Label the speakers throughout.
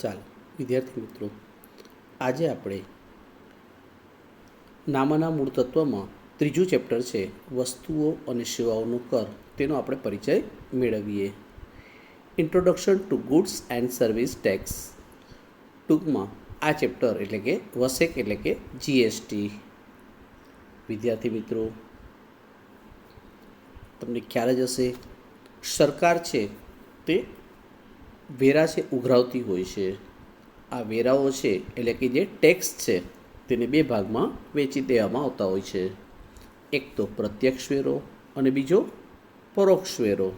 Speaker 1: ચાલો વિદ્યાર્થી મિત્રો, આજે આપણે નામાના મૂળ તત્વમાં ત્રીજું ચેપ્ટર છે વસ્તુઓ અને સેવાઓનો કર, તેનો આપણે પરિચય મેળવીએ. Introduction to goods and service tax. ટૂંકમાં આ ચેપ્ટર એટલે કે વસેક એટલે કે જીએસટી. વિદ્યાર્થી મિત્રો, તમને ખ્યાલ જ હશે, સરકાર છે તે વેરા છે ઉઘરાવતી હોય છે. આ વેરાઓ છે એટલે કે જે ટેક્સ છે તેને બે ભાગમાં વહેંચી દેવામાં આવતા હોય છે. એક તો પ્રત્યક્ષ વેરો અને બીજો પરોક્ષ વેરો.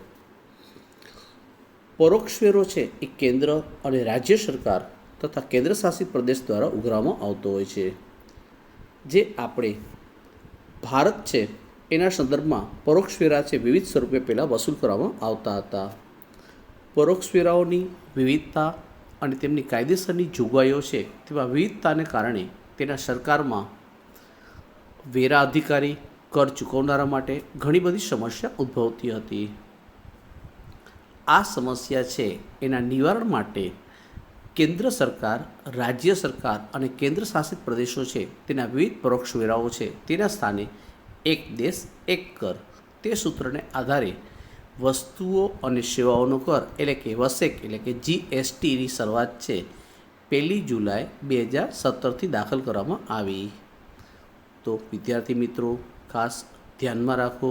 Speaker 1: પરોક્ષ વેરો છે એ કેન્દ્ર અને રાજ્ય સરકાર તથા કેન્દ્ર શાસિત પ્રદેશ દ્વારા ઉઘરાવવામાં આવતો હોય છે. જે આપણે ભારત છે એના સંદર્ભમાં પરોક્ષ વેરા છે વિવિધ સ્વરૂપે પહેલાં વસૂલ કરવામાં આવતા હતા. પરોક્ષ વેરાઓની વિવિધતા અને તેમની કાયદેસરની જોગવાઈઓ છે તેવા વિવિધતાને કારણે તેના સરકારમાં વેરા અધિકારી કર ચૂકવનારા માટે ઘણી બધી સમસ્યા ઉદ્ભવતી હતી. આ સમસ્યા છે એના નિવારણ માટે કેન્દ્ર સરકાર, રાજ્ય સરકાર અને કેન્દ્ર શાસિત પ્રદેશો છે તેના વિવિધ પરોક્ષ વેરાઓ છે તેના સ્થાને એક દેશ એક કર, તે સૂત્રને આધારે વસ્તુઓ અને સેવાઓનો કર એટલે કે વસેક એટલે કે જીએસટીની શરૂઆત છે 1 જુલાઈ 2017થી દાખલ કરવામાં આવી. તો વિદ્યાર્થી મિત્રો, ખાસ ધ્યાનમાં રાખો,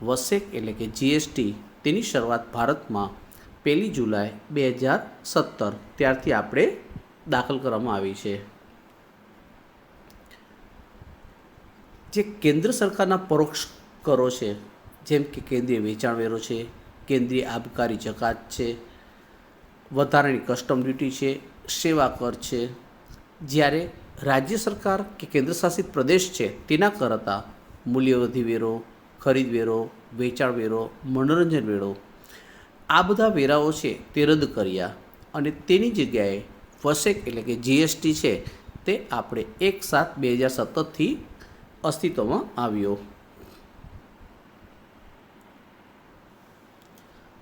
Speaker 1: વસેક એટલે કે જીએસટી તેની શરૂઆત ભારતમાં 1 જુલાઈ 2017 ત્યારથી આપણે દાખલ કરવામાં આવી છે. જે કેન્દ્ર સરકારના પરોક્ષ કરો છે, જેમ કે કેન્દ્રીય વેચાણ વેરો છે, કેન્દ્રીય આબકારી જકાત છે, વધારાની કસ્ટમ ડ્યુટી છે, સેવા કર છે. જ્યારે રાજ્ય સરકાર કે કેન્દ્ર શાસિત પ્રદેશ છે તેના કર હતા મૂલ્યવૃદ્ધિ વેરો, ખરીદ વેરો, વેચાણ વેરો, મનોરંજન વેરો. આ બધા વેરાઓ છે તે રદ કર્યા અને તેની જગ્યાએ વસેક એટલે કે જીએસટી છે તે આપણે 1/7/2017થી અસ્તિત્વમાં આવ્યો.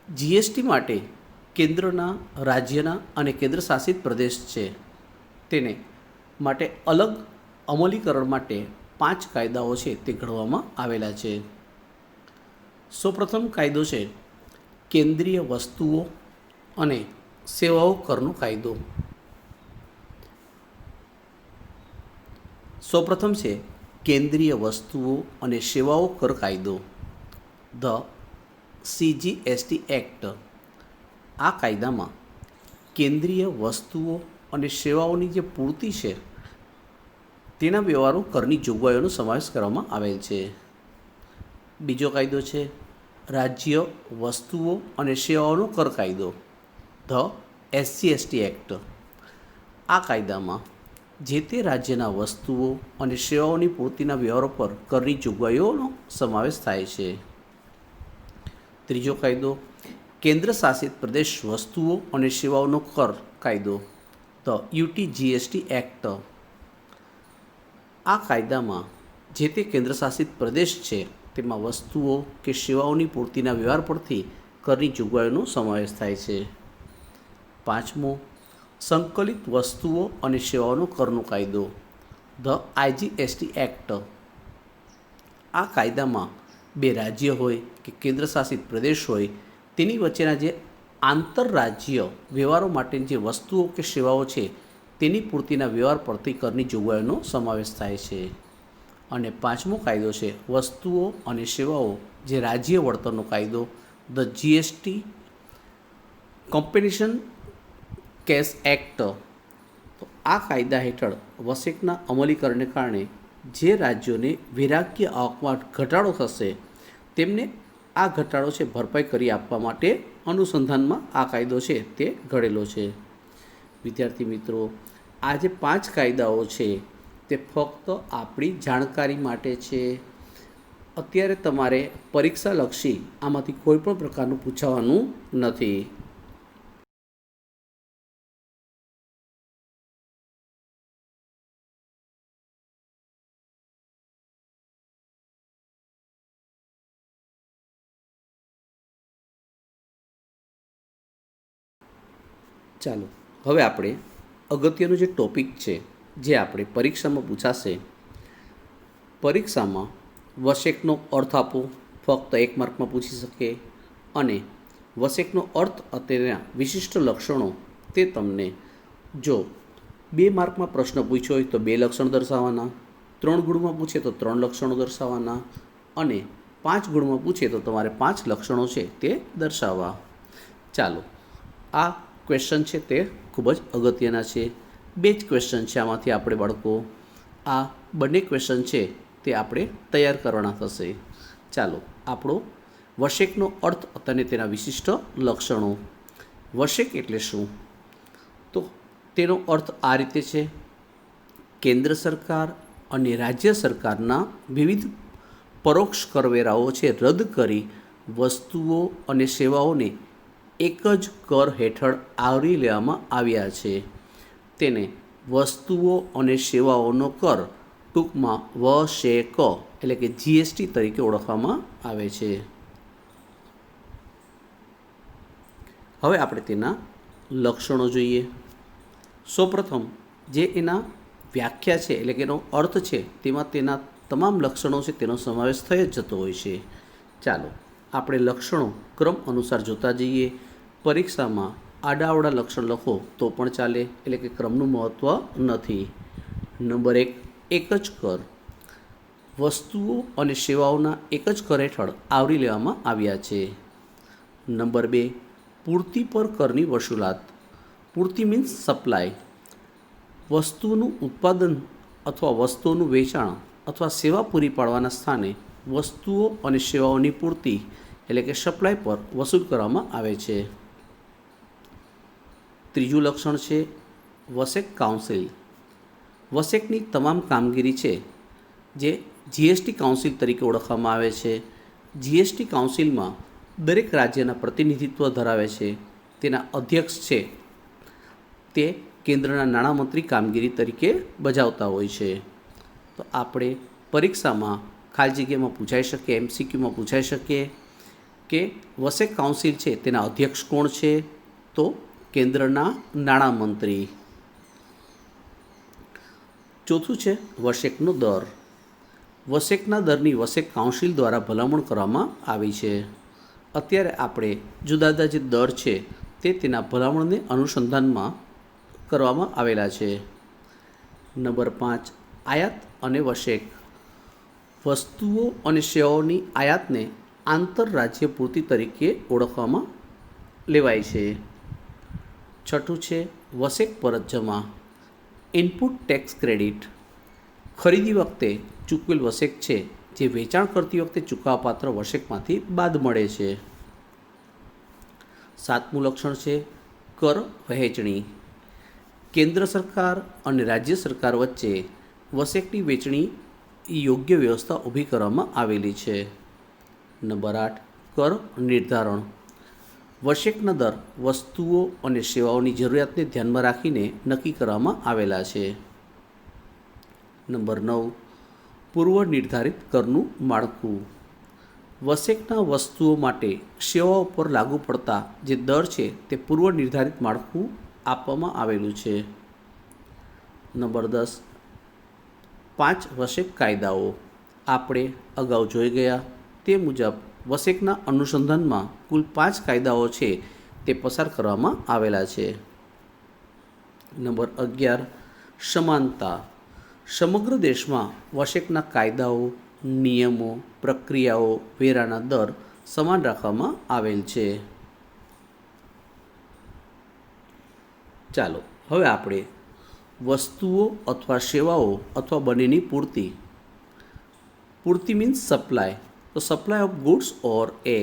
Speaker 1: જીએસટી માટે કેન્દ્રના, રાજ્યના અને કેન્દ્ર શાસિત પ્રદેશ છે તેને માટે અલગ અમલીકરણ માટે 5 કાયદાઓ છે તે ઘડવામાં આવેલા છે. સૌપ્રથમ કાયદો છે કેન્દ્રીય વસ્તુઓ અને સેવાઓ કરનો કાયદો. સૌપ્રથમ છે કેન્દ્રીય વસ્તુઓ અને સેવાઓ કર કાયદો, ધ CGST એક્ટ. આ કાયદામાં કેન્દ્રીય વસ્તુઓ અને સેવાઓની જે પૂર્તિ છે તેના વ્યવહારો કરની જોગવાઈઓનો સમાવેશ કરવામાં આવેલ છે. બીજો કાયદો છે રાજ્ય વસ્તુઓ અને સેવાઓનો કર કાયદો, ધ SGST એક્ટ. આ કાયદામાં જે તે રાજ્યના વસ્તુઓ અને સેવાઓની પૂર્તિના વ્યવહારો પર કરની જોગવાઈઓનો સમાવેશ થાય છે. ત્રીજો કાયદો કેન્દ્ર શાસિત પ્રદેશ વસ્તુઓ અને સેવાઓનો કર કાયદો, ધ UTGST એક્ટ. આ કાયદામાં જે તે કેન્દ્ર શાસિત પ્રદેશ છે તેમાં વસ્તુઓ કે સેવાઓની પૂર્તિના વ્યવહાર પરથી કરની જોગવાઈઓનો સમાવેશ થાય છે. પાંચમો સંકલિત વસ્તુઓ અને સેવાઓનો કરનો કાયદો, ધ IGST એક્ટ. આ કાયદામાં બે રાજ્ય હોય કે કેન્દ્ર શાસિત પ્રદેશ હોય તેની વચ્ચેના જે આંતરરાજ્ય વ્યવહારો માટેની જે વસ્તુઓ કે સેવાઓ છે તેની પૂર્તિના વ્યવહાર પરથી કરની જોગવાઈઓનો સમાવેશ થાય છે. અને પાંચમો કાયદો છે વસ્તુઓ અને સેવાઓ જે રાજ્ય વળતરનો કાયદો, the GST compensation cess act. તો આ કાયદા હેઠળ વસેકના અમલીકરણને કારણે જે રાજ્યોને વેરાકીય આવકમાં ઘટાડો થશે તેમને આ ઘટાડો છે ભરપાઈ કરી આપવા માટે અનુસંધાનમાં આ કાયદો છે તે ઘડેલો છે. વિદ્યાર્થી મિત્રો, આ જે 5 કાયદાઓ છે તે ફક્ત આપણી જાણકારી માટે છે. અત્યારે તમારે પરીક્ષાલક્ષી આમાંથી કોઈ પણ પ્રકારનું પૂછાવાનું નથી. ચાલો હવે આપણે અગત્યનો જે ટોપિક છે જે આપણે પરીક્ષામાં પૂછાશે, પરીક્ષામાં વસેકનો અર્થ આપો ફક્ત 1 માર્કમાં પૂછી શકે, અને વસેકનો અર્થ તેના વિશિષ્ટ લક્ષણો તે તમને જો 2 માર્કમાં પ્રશ્ન પૂછ્યો હોય તો 2 લક્ષણ દર્શાવવાના, 3 ગુણમાં પૂછે તો 3 લક્ષણો દર્શાવવાના, અને 5 ગુણમાં પૂછે તો તમારે 5 લક્ષણો છે તે દર્શાવવા. ચાલો, આ ક્વેશ્ચન છે તે ખૂબ જ અગત્યના છે. 2 જ ક્વેશ્ચન છે આમાંથી આપણે બાળકો આ બંને ક્વેશ્ચન છે તે આપણે તૈયાર કરવાના થશે. ચાલો, આપણો વસેકનો અર્થ અને તેના વિશિષ્ટ લક્ષણો. વસેક એટલે શું? તો તેનો અર્થ આ રીતે છે: કેન્દ્ર સરકાર અને રાજ્ય સરકારના વિવિધ પરોક્ષ કરવેરાઓ છે રદ કરી વસ્તુઓ અને સેવાઓને એક જ કર હેઠળ આવરી લેવામાં આવ્યા છે. તેને વસ્તુઓ અને સેવાઓનો કર, ટૂંકમાં વસેક એટલે કે જીએસટી તરીકે ઓળખવામાં આવે છે. હવે આપણે તેના લક્ષણો જોઈએ. સૌપ્રથમ જે એના વ્યાખ્યા છે એટલે કે એનો અર્થ છે તેમાં તેના તમામ લક્ષણો છે તેનો સમાવેશ થઈ જ જતો હોય છે. ચાલો, આપણે લક્ષણો ક્રમ અનુસાર જોતા જઈએ. પરીક્ષામાં આડાઅવડા લક્ષણ લખો તો પણ ચાલે, એટલે કે ક્રમનું મહત્ત્વ નથી. નંબર 1, એક જ કર. વસ્તુઓ અને સેવાઓના એક જ કર હેઠળ આવરી લેવામાં આવ્યા છે. નંબર 2, પૂર્તિ પર કરની વસૂલાત. પૂર્તિ મીન્સ સપ્લાય. વસ્તુનું ઉત્પાદન અથવા વસ્તુઓનું વેચાણ અથવા સેવા પૂરી પાડવાના સ્થાને વસ્તુઓ અને સેવાઓની પૂર્તિ એટલે કે સપ્લાય પર વસૂલ કરવામાં આવે છે. ત્રીજું લક્ષણ છે વસેક કાઉન્સિલ. વસેકની તમામ કામગીરી છે જે જીએસટી કાઉન્સિલ તરીકે ઓળખવામાં આવે છે. જીએસટી કાઉન્સિલમાં દરેક રાજ્યના પ્રતિનિધિત્વ ધરાવે છે. તેના અધ્યક્ષ છે તે કેન્દ્રના નાણામંત્રી કામગીરી તરીકે બજાવતા હોય છે. તો આપણે પરીક્ષામાં ખાલી જગ્યામાં પૂછાઈ શકે, MCQમાં પૂછાઈ શકે કે વસેક કાઉન્સિલ છે તેના અધ્યક્ષ કોણ છે? તો કેન્દ્રના નાણામંત્રી. ચોથું છે વસેકનો દર. વસેકના દરની વસેક કાઉન્સિલ દ્વારા ભલામણ કરવામાં આવી છે. અત્યારે આપણે જુદા જુદા જે દર છે તે તેના ભલામણને અનુસંધાનમાં કરવામાં આવેલા છે. નંબર 5, આયાત અને વસેક. વસ્તુઓ અને સેવાઓની આયાતને આંતરરાજ્ય પૂર્તિ તરીકે ઓળખવામાં લેવાય છે. છઠ્ઠું છે વસેક પરત જમા. Input tax credit. ખરીદી વખતે ચૂકવેલ વસેક છે જે વેચાણ કરતી વખતે ચૂકવવાપાત્ર વસેકમાંથી બાદ મળે છે. 7મું લક્ષણ છે કર વહેંચણી. કેન્દ્ર સરકાર અને રાજ્ય સરકાર વચ્ચે વસેકની વહેંચણી યોગ્ય વ્યવસ્થા ઊભી કરવામાં આવેલી છે. નંબર 8, કર નિર્ધારણ. વસેકના દર વસ્તુઓ અને સેવાઓની જરૂરિયાતને ધ્યાનમાં રાખીને નક્કી કરવામાં આવેલા છે. નંબર 9, પૂર્વ નિર્ધારિત કરનું માળખું. વસેકના વસ્તુઓ માટે સેવાઓ પર લાગુ પડતા જે દર છે તે પૂર્વ નિર્ધારિત માળખું આપવામાં આવેલું છે. નંબર 10, 5 વસેક કાયદાઓ. આપણે અગાઉ જોઈ ગયા તે મુજબ વસેકના અનુસંધાનમાં કુલ 5 કાયદાઓ છે તે પસાર કરવામાં આવેલા છે. નંબર 11, સમાનતા. સમગ્ર દેશમાં વસેકના કાયદાઓ, નિયમો, પ્રક્રિયાઓ, વેરાના દર સમાન રાખવામાં આવેલ છે. ચાલો, હવે આપણે વસ્તુઓ અથવા સેવાઓ અથવા બંનેની પૂર્તિ. પૂર્તિ મીન્સ સપ્લાય. તો supply of goods or A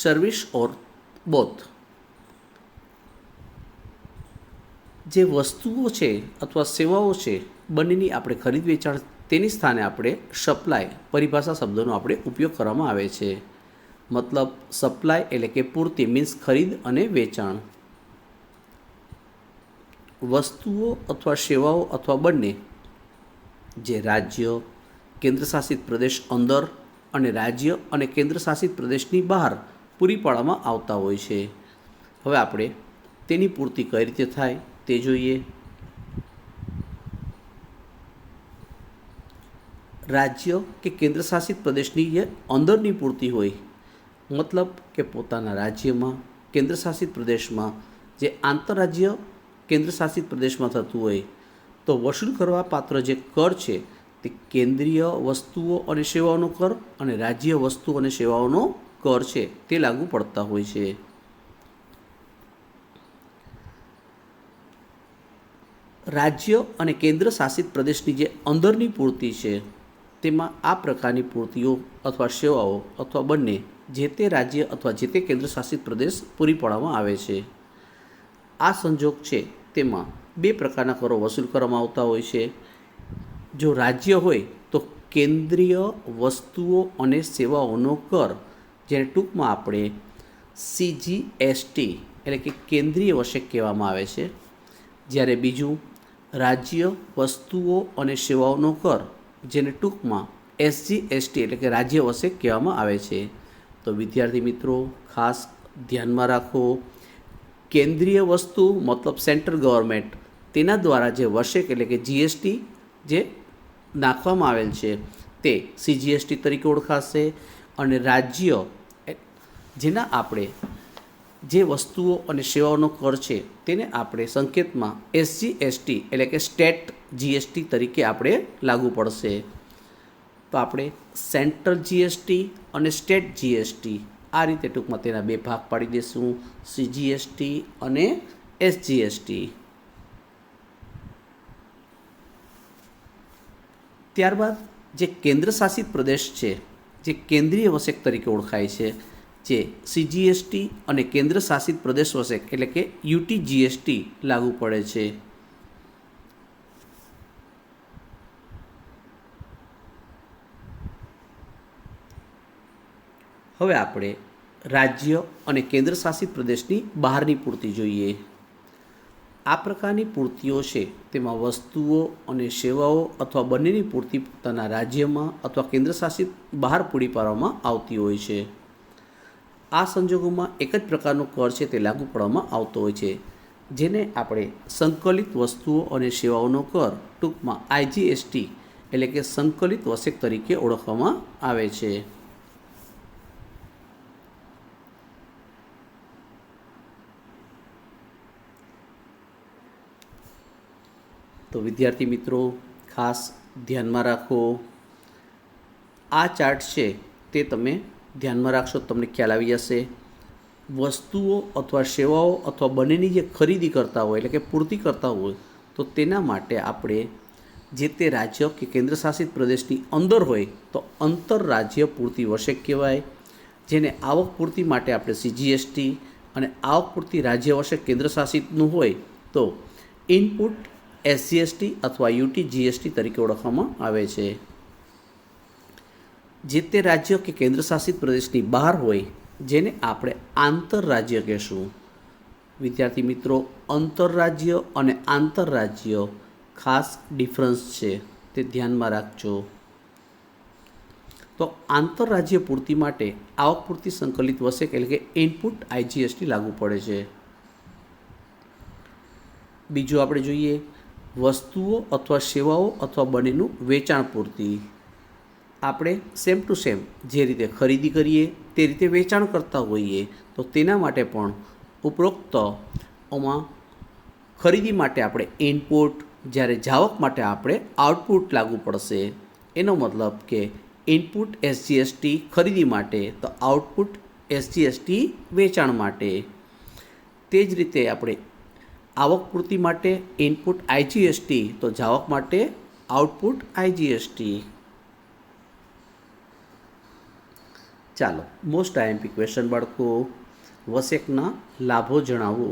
Speaker 1: service or both. જે વસ્તુઓ છે અથવા સેવાઓ છે બંનેની આપણે ખરીદ વેચાણ તેની સ્થાને આપણે સપ્લાય પરિભાષા શબ્દનો આપણે ઉપયોગ કરવામાં આવે છે. મતલબ સપ્લાય એટલે કે પૂર્તિ મીન્સ ખરીદ અને વેચાણ. વસ્તુઓ અથવા સેવાઓ અથવા બંને જે રાજ્ય, કેન્દ્રશાસિત પ્રદેશ અંદર અને રાજ્ય અને કેન્દ્રશાસિત પ્રદેશની બહાર પૂરી પાડવામાં આવતા હોય છે. હવે આપણે તેની પૂર્તિ કઈ રીતે થાય તે જોઈએ. રાજ્ય કે કેન્દ્રશાસિત પ્રદેશની જે અંદરની પૂર્તિ હોય, મતલબ કે પોતાના રાજ્યમાં કેન્દ્રશાસિત પ્રદેશમાં જે આંતરરાજ્ય કેન્દ્રશાસિત પ્રદેશમાં થતું હોય તો વસૂલ કરવા પાત્ર જે કર છે તે કેન્દ્રીય વસ્તુઓ અને સેવાઓનો કર અને રાજ્ય વસ્તુઓ અને સેવાઓનો કર છે તે લાગુ પડતા હોય છે. રાજ્ય અને કેન્દ્ર શાસિત પ્રદેશની જે અંદરની પૂર્તિ છે તેમાં આ પ્રકારની પૂર્તિઓ અથવા સેવાઓ અથવા બંને જે તે રાજ્ય અથવા જે તે કેન્દ્ર શાસિત પ્રદેશ પૂરી પાડવામાં આવે છે. આ સંજોગ છે તેમાં બે પ્રકારના કરો વસૂલ કરવામાં આવતા હોય છે. જો રાજ્ય હોય તો કેન્દ્રીય વસ્તુઓ અને સેવાઓનો કર, જેને ટૂંકમાં આપણે CGST એટલે કે કેન્દ્રીય વશેક કહેવામાં આવે છે. જ્યારે બીજું રાજ્ય વસ્તુઓ અને સેવાઓનો કર, જેને ટૂંકમાં SGST એટલે કે રાજ્ય વશેક કહેવામાં આવે છે. તો વિદ્યાર્થી મિત્રો ખાસ ધ્યાનમાં રાખો, કેન્દ્રીય વસ્તુ મતલબ સેન્ટ્રલ ગવર્મેન્ટ, તેના દ્વારા જે વશેક એટલે કે GST જે નાખવામાં આવેલ છે તે CGST તરીકે ઓળખાશે. અને રાજ્ય જેના આપણે જે વસ્તુઓ અને સેવાઓનો કર છે તેને આપણે સંકેતમાં SGST એટલે કે સ્ટેટ GST તરીકે આપણે લાગુ પડશે. તો આપણે સેન્ટ્રલ GST અને સ્ટેટ GST આ રીતે ટૂંકમાં તેના બે ભાગ પાડી દઈશું, CGST અને SGST. ત્યારબાદ જે કેન્દ્ર શાસિત પ્રદેશ છે જે કેન્દ્રીય વશેક તરીકે ઓળખાય છે, જે CGST અને કેન્દ્ર શાસિત પ્રદેશ વશેક એટલે કે UTGST લાગુ પડે છે. હવે આપણે રાજ્ય અને કેન્દ્ર શાસિત પ્રદેશની બહારની પૂર્તિ જોઈએ. આ પ્રકારની પૂર્તિઓ છે તેમાં વસ્તુઓ અને સેવાઓ અથવા બંનેની પૂર્તિ પોતાના રાજ્યમાં અથવા કેન્દ્ર શાસિત બહાર પૂરી પાડવામાં આવતી હોય છે. આ સંજોગોમાં એક જ પ્રકારનો કર છે તે લાગુ પાડવામાં આવતો હોય છે, જેને આપણે સંકલિત વસ્તુઓ અને સેવાઓનો કર ટૂંકમાં IGST એટલે કે સંકલિત વશેક તરીકે ઓળખવામાં આવે છે. તો વિદ્યાર્થી મિત્રો ખાસ ધ્યાનમાં રાખો, આ ચાર્ટ છે તે તમે ધ્યાનમાં રાખશો તમને ખ્યાલ આવી જશે. વસ્તુઓ અથવા સેવાઓ અથવા બંનેની જે ખરીદી કરતા હોય એટલે કે પૂર્તિ કરતા હોય તો તેના માટે આપણે જે તે રાજ્ય કે કેન્દ્ર શાસિત પ્રદેશની અંદર હોય તો આંતરરાજ્ય પૂર્તિ વશેક કહેવાય, જેને આવક પૂર્તિ માટે આપણે CGST અને આવક પૂર્તિ રાજ્ય વશેક કેન્દ્ર શાસિતનું હોય તો ઇનપુટ SGST અથવા UTGST તરીકે ઓળખવામાં આવે છે. જે તે રાજ્ય કે કેન્દ્ર શાસિત પ્રદેશની બહાર હોય જેને આપણે આંતરરાજ્ય કહેશું. વિદ્યાર્થી મિત્રો આંતરરાજ્ય અને આંતરરાજ્ય ખાસ ડિફરન્સ છે તે ધ્યાનમાં રાખજો. તો આંતરરાજ્ય પૂર્તિ માટે આવક પૂર્તિ સંકલિત વશેક એટલે કે ઇનપુટ IGST લાગુ પડે છે. બીજું આપણે જોઈએ વસ્તુઓ અથવા સેવાઓ અથવા બંનેનું વેચાણ પૂર્તિ. આપણે સેમ ટુ સેમ જે રીતે ખરીદી કરીએ તે રીતે વેચાણ કરતા હોઈએ તો તેના માટે પણ ઉપરોક્તમાં ખરીદી માટે આપણે ઇનપુટ, જ્યારે જાવક માટે આપણે આઉટપુટ લાગુ પડશે. એનો મતલબ કે ઇનપુટ SGST ખરીદી માટે તો આઉટપુટ SGST વેચાણ માટે. તે જ રીતે આપણે આવક પૂર્તિ માટે ઇનપુટ IGST તો જાવક માટે આઉટપુટ IGST. ચાલો મોસ્ટ IMP ક્વેશ્ચન બાળકો, વશેકના લાભો જણાવો.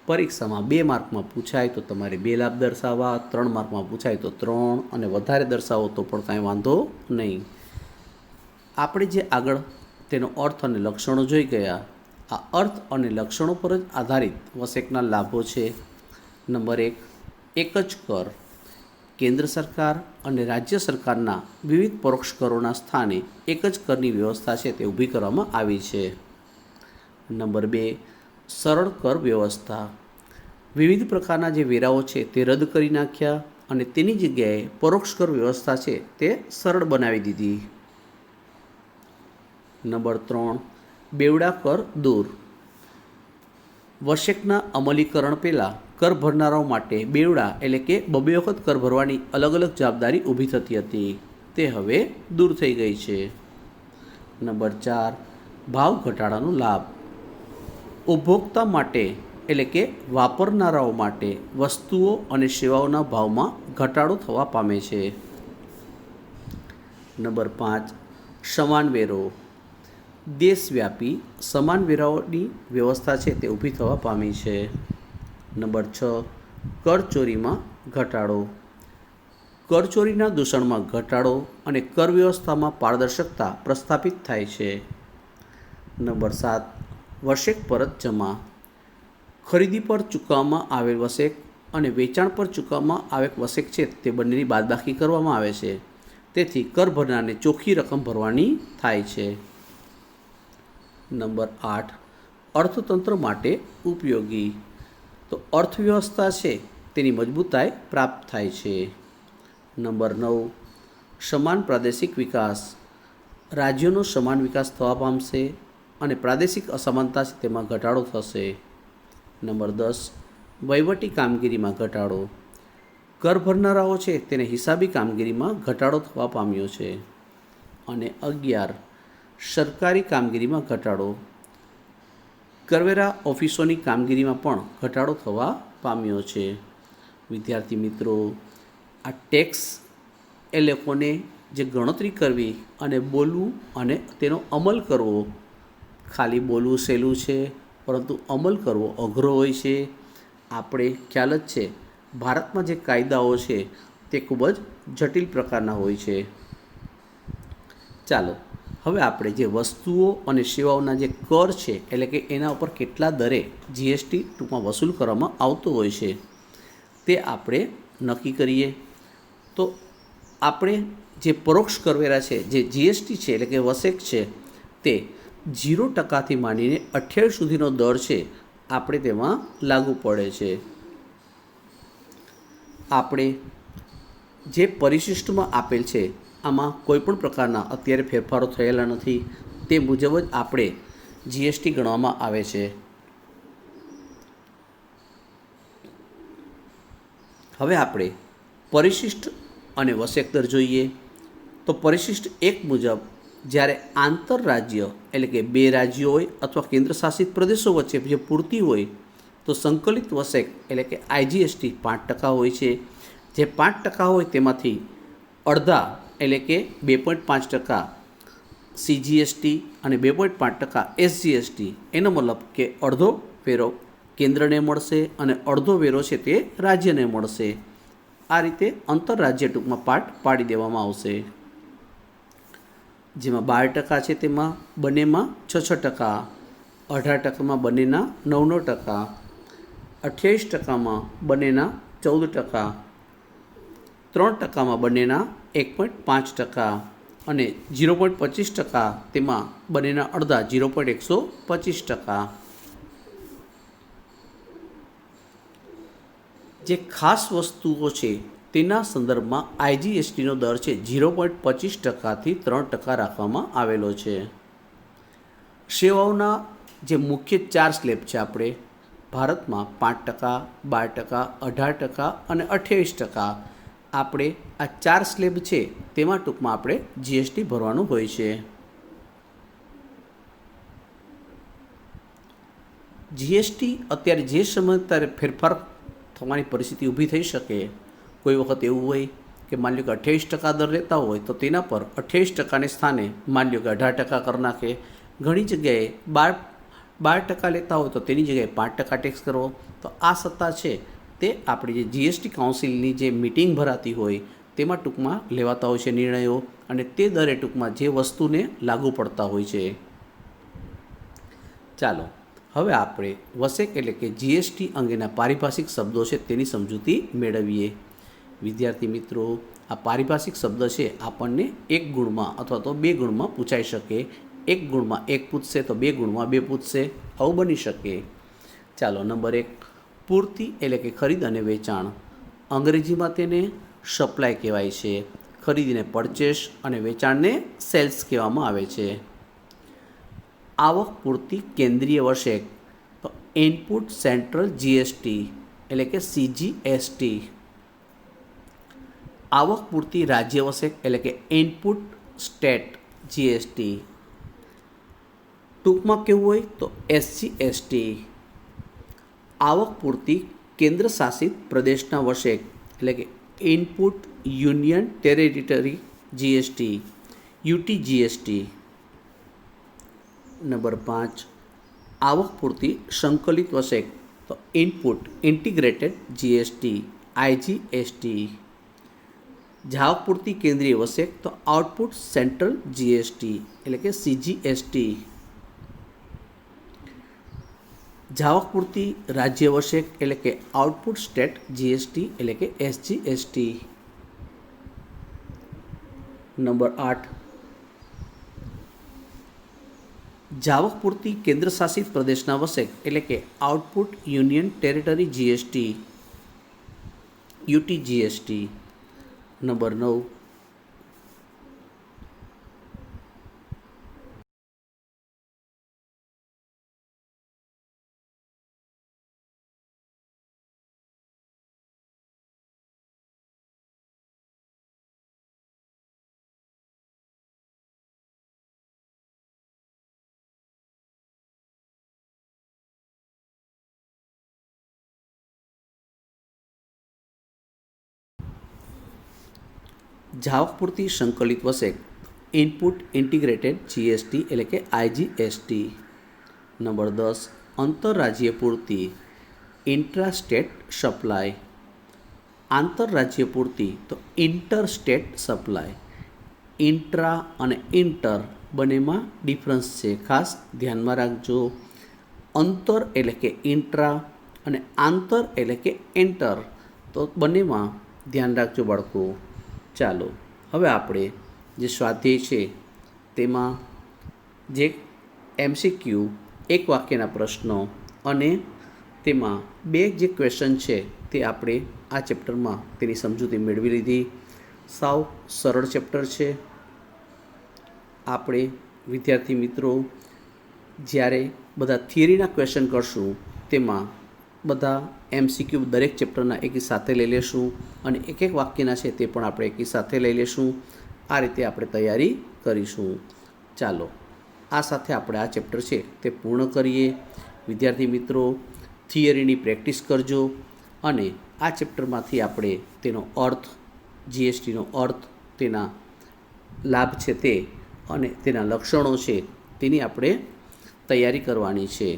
Speaker 1: પરીક્ષામાં 2 માર્કમાં પૂછાય તો તમારે 2 લાભ દર્શાવવા, 3 માર્કમાં પૂછાય તો 3 અને વધારે દર્શાવો તો પણ કાંઈ વાંધો નહીં. આપણે જે આગળ તેનો અર્થ અને લક્ષણો જોઈ ગયા, આ અર્થ અને લક્ષણો પર જ આધારિત વશેકના લાભો છે. નંબર 1, એક જ કર. કેન્દ્ર સરકાર અને રાજ્ય સરકારના વિવિધ પરોક્ષ કરોના સ્થાને એક જ કરની વ્યવસ્થા છે તે ઊભી કરવામાં આવી છે. નંબર 2, સરળ કર વ્યવસ્થા. વિવિધ પ્રકારના જે વેરાઓ છે તે રદ કરી નાખ્યા અને તેની જગ્યાએ પરોક્ષ કર વ્યવસ્થા છે તે સરળ બનાવી દીધી. નંબર 3, બેવડા કર દૂર. વશેકના અમલીકરણ પહેલાં કર ભરનારાઓ માટે બેવડા એટલે કે બબે વખત કર ભરવાની અલગ અલગ જવાબદારી ઊભી થતી હતી, તે હવે દૂર થઈ ગઈ છે. નંબર 4, ભાવ ઘટાડાનો લાભ. ઉપભોક્તા માટે એટલે કે વાપરનારાઓ માટે વસ્તુઓ અને સેવાઓના ભાવમાં ઘટાડો થવા પામે છે. નંબર 5, સમાન વેરો. દેશવ્યાપી સમાન વેરાઓની વ્યવસ્થા છે તે ઊભી થવા પામી છે. નંબર 6, કરચોરીમાં ઘટાડો. કરચોરીના દૂષણમાં ઘટાડો અને કર વ્યવસ્થામાં પારદર્શકતા પ્રસ્થાપિત થાય છે. નંબર 7, વશેક પરત જમા. ખરીદી પર ચૂકવવામાં આવેલ વશેક અને વેચાણ પર ચૂકવવામાં આવેલ વશેક છે તે બંનેની બાદબાકી કરવામાં આવે છે, તેથી કર ભરનારને ચોખ્ખી રકમ ભરવાની થાય છે. નંબર 8, અર્થતંત્ર માટે ઉપયોગી. તો અર્થવ્યવસ્થા છે તેની મજબૂતાઈ પ્રાપ્ત થાય છે. નંબર 9, સમાન પ્રાદેશિક વિકાસ. રાજ્યોનો સમાન વિકાસ થવા પામશે અને પ્રાદેશિક અસમાનતા છે તેમાં ઘટાડો થશે. નંબર 10, વહીવટી કામગીરીમાં ઘટાડો. કર ભરનારાઓ છે તેને હિસાબી કામગીરીમાં ઘટાડો થવા પામ્યો છે. અને 11, સરકારી કામગીરીમાં ઘટાડો. કરવેરા ઓફિસોની કામગીરીમાં પણ ઘટાડો થવા પામ્યો છે. વિદ્યાર્થી મિત્રો, આ ટેક્સ એ લોકોને જે ગણતરી કરવી અને બોલવું અને તેનો અમલ કરવો, ખાલી બોલવું સહેલું છે પરંતુ અમલ કરવો અઘરો હોય છે. આપણે ખ્યાલ જ છે, ભારતમાં જે કાયદાઓ છે તે ખૂબ જ જટિલ પ્રકારના હોય છે. ચાલો હવે આપણે જે વસ્તુઓ અને સેવાઓના જે કર છે એટલે કે એના ઉપર કેટલા દરે જીએસટી ટૂંકમાં વસૂલ કરવામાં આવતો હોય છે તે આપણે નક્કી કરીએ. તો આપણે જે પરોક્ષ કરવેરા છે, જે જીએસટી છે એટલે કે વશેક છે, તે 0% માંડીને 28 સુધીનો દર છે આપણે તેમાં લાગુ પડે છે. આપણે જે પરિશિષ્ટમાં આપેલ છે આમાં કોઈપણ પ્રકારના અત્યારે ફેરફારો થયેલા નથી, તે મુજબ જ આપણે જીએસટી ગણવામાં આવે છે. હવે આપણે પરિશિષ્ટ અને વશેક દર જોઈએ. તો પરિશિષ્ટ 1 મુજબ જ્યારે આંતરરાજ્ય એટલે કે 2 રાજ્યો હોય અથવા કેન્દ્રશાસિત પ્રદેશો વચ્ચે જે પૂરતી હોય તો સંકલિત વશેક એટલે કે આઈજીએસટી 5% હોય છે. જે 5% હોય તેમાંથી અડધા એટલે કે 2.5% સીજીએસટી અને 2.5% એસજીએસટી, એનો મતલબ કે અડધો વેરો કેન્દ્રને મળશે અને અડધો વેરો છે તે રાજ્યને મળશે. આ રીતે આંતરરાજ્ય ટૂંકમાં પાર્ટ પાડી દેવામાં આવશે. જેમાં 12% છે તેમાં બંનેમાં 6%, 18%માં બંનેના 9%, 28%માં બંનેના 14%, 3%માં બંનેના 1.5% અને 0.25% તેમાં બંનેના અડધા 0.125%. જે ખાસ વસ્તુઓ છે તેના સંદર્ભમાં આઈજીએસટીનો દર છે 0.25%થી 3% રાખવામાં આવેલો છે. સેવાઓના જે મુખ્ય 4 સ્લેબ છે આપણે ભારતમાં 5%, 12%, 18% અને 28%, આપણે આ 4 સ્લેબ છે તેમાં ટૂંકમાં આપણે જીએસટી ભરવાનું હોય છે. જીએસટી અત્યારે જે સમય ત્યારે ફેરફાર થવાની પરિસ્થિતિ ઊભી થઈ શકે. કોઈ વખત એવું હોય કે માની લો કે 28% દર લેતા હોય તો તેના પર 28%ને સ્થાને માની લો કે 18% કરી નાખે. ઘણી જગ્યાએ 12% લેતા હોય તો તેની જગ્યાએ 5% ટેક્સ કરવો. તો આ સત્તા છે તે આપણી જે જીએસટી કાઉન્સિલની જે મિટિંગ ભરાતી હોય તેમાં ટૂંકમાં લેવાતા હોય છે નિર્ણયો, અને તે દરે ટૂંકમાં જે વસ્તુને લાગુ પડતા હોય છે. ચાલો હવે આપણે વશેક એટલે કે જીએસટી અંગેના પારિભાષિક શબ્દો છે તેની સમજૂતી મેળવીએ. વિદ્યાર્થી મિત્રો, આ પારિભાષિક શબ્દ છે આપણને 1 ગુણમાં અથવા તો 2 ગુણમાં પૂછાઈ શકે. 1 ગુણમાં 1 પૂછશે તો 2 ગુણમાં 2 પૂછશે, આવું બની શકે. ચાલો નંબર 1, પૂર્તિ એટલે કે ખરીદ અને વેચાણ, અંગ્રેજીમાં તેને સપ્લાય કહેવાય છે. ખરીદીને પરચેસ અને વેચાણને સેલ્સ કહેવામાં આવે છે. આવક પૂર્તિ કેન્દ્રીય વસેક તો ઇનપુટ સેન્ટ્રલ જીએસટી એટલે કે CGST. આવક પૂર્તિ રાજ્ય વસેક એટલે કે ઇનપુટ સ્ટેટ જીએસટી. ટૂંકમાં કેવું હોય તો SGST. આવક પૂર્તિ કેન્દ્ર શાસિત પ્રદેશના વસેક એટલે કે input union territory GST UTGST. Number 5, આવક પૂર્તિ સંકલિત વસેક તો ઇનપુટ ઇન્ટિગ્રેટેડ જીએસટી IGST. જાવક પૂર્તિ કેન્દ્રીય વસેક તો આઉટપુટ સેન્ટ્રલ જીએસટી એટલે કે CGST. જાવક પૂર્તિ રાજ્ય વસેક એટલે કે આઉટપુટ સ્ટેટ જીએસટી એટલે કે SGST. નંબર 8, જાવક પૂર્તિ કેન્દ્ર શાસિત પ્રદેશના વસેક એટલે કે output union territory GST UTGST. Number 9, જાવક પૂર્તિ સંકલિત વસેક ઇનપુટ ઇન્ટિગ્રેટેડ જીએસટી એટલે કે IGST. નંબર 10, આંતરરાજ્ય પૂર્તિ ઇન્ટ્રા સ્ટેટ સપ્લાય. આંતરરાજ્ય પૂર્તિ તો ઇન્ટર સ્ટેટ સપ્લાય. ઇન્ટ્રા અને ઇન્ટર બંનેમાં ડિફરન્સ છે, ખાસ ધ્યાનમાં રાખજો. અંતર એટલે કે ઇન્ટ્રા અને આંતર એટલે કે એન્ટર, તો બંનેમાં ધ્યાન રાખજો બાળકો. ચાલો હવે આપણે જે સ્વાધ્યાય છે તેમાં જે MCQ એક વાક્યના પ્રશ્નો અને તેમાં 2 જે ક્વેશ્ચન છે તે આપણે આ ચેપ્ટરમાં તેની સમજૂતી મેળવી લીધી. સાવ સરળ ચેપ્ટર છે. આપણે વિદ્યાર્થી મિત્રો જ્યારે બધા થિયરીના ક્વેશ્ચન કરશું તેમાં બધા MCQ દરેક ચેપ્ટરના એકી સાથે લઈ લેશું અને એક વાક્યના છે તે પણ આપણે એકી સાથે લઈ લેશું. આ રીતે આપણે તૈયારી કરીશું. ચાલો આ સાથે આપણે આ ચેપ્ટર છે તે પૂર્ણ કરીએ. વિદ્યાર્થી મિત્રો થિયરીની પ્રેક્ટિસ કરજો અને આ ચેપ્ટરમાંથી આપણે તેનો અર્થ, જીએસટીનો અર્થ, તેના લાભ છે તે અને તેના લક્ષણો છે તેની આપણે તૈયારી કરવાની છે.